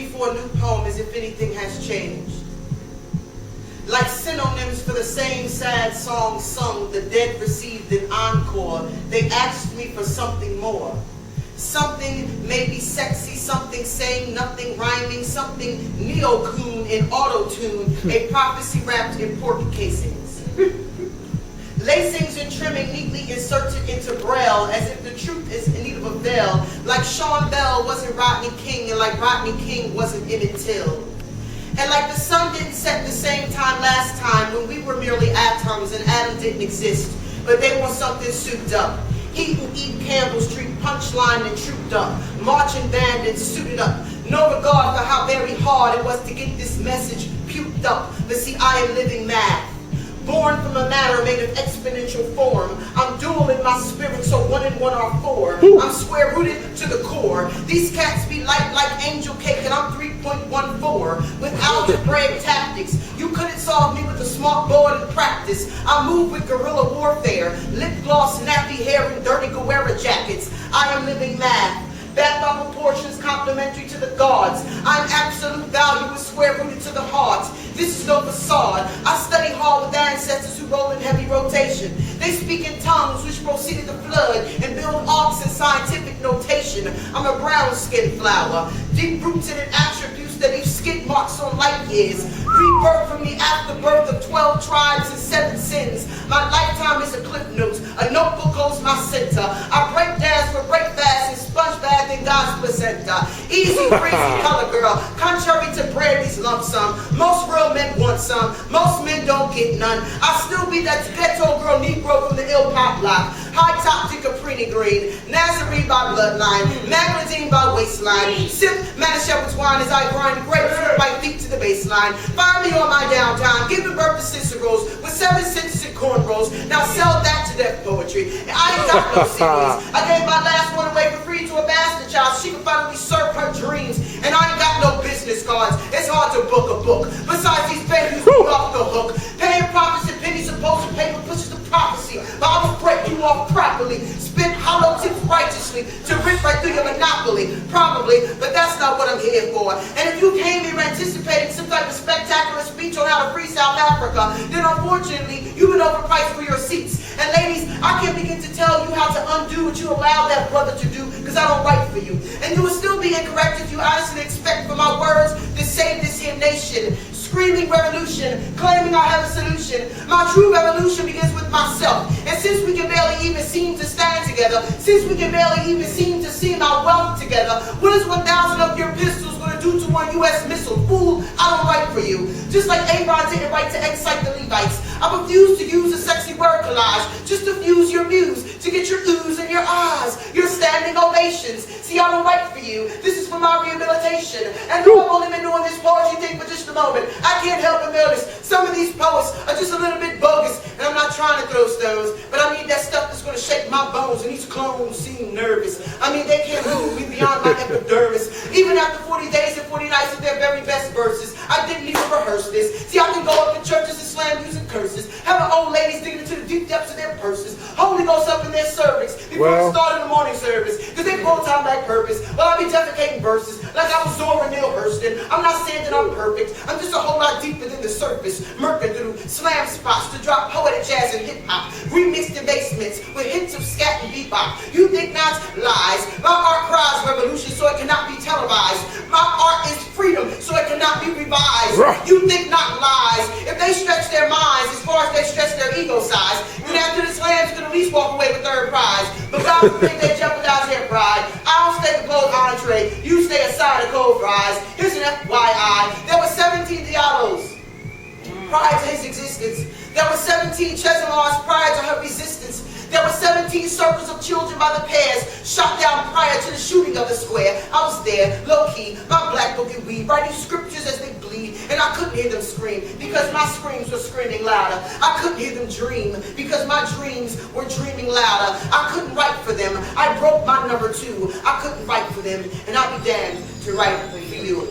for a new poem as if anything has changed. Like synonyms for the same sad song sung, the dead received an encore. They asked me for something more. Something maybe sexy, something saying nothing, rhyming, something neo-coon in auto-tune, a prophecy wrapped in pork casings. Lacings and trimming neatly inserted into braille, as if the truth is in need of a veil. Like Sean Bell wasn't Rodney King, and like Rodney King wasn't Emmett Till. And like the sun didn't set the same time last time, when we were merely atoms and Adam didn't exist, but they want something souped up. Eating Campbell Street, punchline and trooped up, marching band and suited up. No regard for how very hard it was to get this message puked up. But see, I am living math. Born from a matter made of exponential form. I'm dual in my spirit, so 1 and 1 are 4. I'm square rooted to the core. These cats be light like angel cake, and I'm 3.14. With algebraic tactics, you couldn't solve me with a smart board and practice. I move with guerrilla warfare, lip gloss, nappy hair, and dirty Guerrera jackets. I am living math. Backed by proportions complementary to the gods. I'm absolute value with square rooted to the heart. This is no facade. I study hard with ancestors who roll in heavy rotation. They speak in tongues which proceeded to flood and build arcs in scientific notation. I'm a brown skinned flower, deep rooted in attributes that leave skid marks on light years. Rebirth from the afterbirth of 12 tribes and 7 sins. My lifetime is a cliff notes. A notebook holds my center. I break dance for break fast and sponge bath in God's placenta. Easy, breezy color girl. Contrary to Brandy's lump sum, most real men want some. Most men don't get none. I still be that ghetto girl Negro from the ill pop block. High top to Caprini Green. Nazarene by bloodline. Magazine by waistline. Sip Manischewitz wine as I grind grapes with my feet to the baseline. Find me on my downtime, giving birth to Cicero's with 7 sentences and cornrows. Now sell that to death poetry. And I ain't got no CDs. I gave my last one away for free to a bastard child. She could finally serve her dreams. And I ain't got no business cards. It's hard to book a book. Besides these babies who off the hook. Paying profits and pennies supposed to paper pushes the prophecy. But I will break you off properly. Spend hollow tips righteously to rip right through your monopoly. Probably, but that's not what I'm here for. And if you came here anticipating some type of spectacular speech on how to free South Africa, then unfortunately, you've been overpriced for your seats. And ladies, I can't begin to tell you how to undo what you allowed that brother to do, because I don't write for you. And you will still be incorrect if you honestly expect for my words to save this here nation. Screaming revolution, claiming I have a solution. My true revolution begins with myself. And since we can barely even seem to stand together, since we can barely even seem to see our wealth together, what is 1,000 of your pistols going to do to one U.S. missile? Fool, I don't write for you. Just like Abraham didn't write to excite the Levites. I refuse to use a sexy word collage just to fuse your muse, to get your oohs and your ahs, your standing ovations. See, I don't write for you. This is for my rehabilitation. And though I've only been doing this poetry thing for just a moment, I can't help but notice some of these poets are just a little bit bogus. And I'm not trying to throw stones, but I need that stuff that's going to shake my bones, and these clones seem nervous. I mean, they can't move me beyond my epidermis. Even after 40 days and 40 nights of their very best verses, I didn't even rehearse this. See, I can go up to churches and slam music curses, having old ladies digging into the deep depths of their purses, Holy Ghost up in their cervix before the start of the morning service, because they full-time like purpose. Well, I be defecating verses like I was Zora Neale Hurston. I'm not saying that I'm perfect. I'm just a whole lot deeper than the surface, murking through slam spots to drop poetic jazz and hip-hop, remixed in basements with hints of scat and bebop. You think not? Lies. My art cries revolution, so it cannot be televised. My art is freedom, so it cannot be revised. You think not? Lies. If they stretch their minds as far as they stretch their ego size, then after the slams, you can at least walk away with third prize. But God forbid they jeopardize their pride. I'll stay the cold entree, you stay aside the cold fries. Here's an FYI. There were 17 Diallos prior to his existence. There were 17 Chesimars prior to her resistance. There were 17 circles of children by the pairs shot down prior to the shooting of the square. I was there, low-key, my black book and weed, writing scriptures as they bleed, and I couldn't hear them scream because my screams were screaming louder. I couldn't hear them dream because my dreams were dreaming louder. I couldn't write for them. I broke my number 2. I couldn't write for them, and I'll be damned to write for you.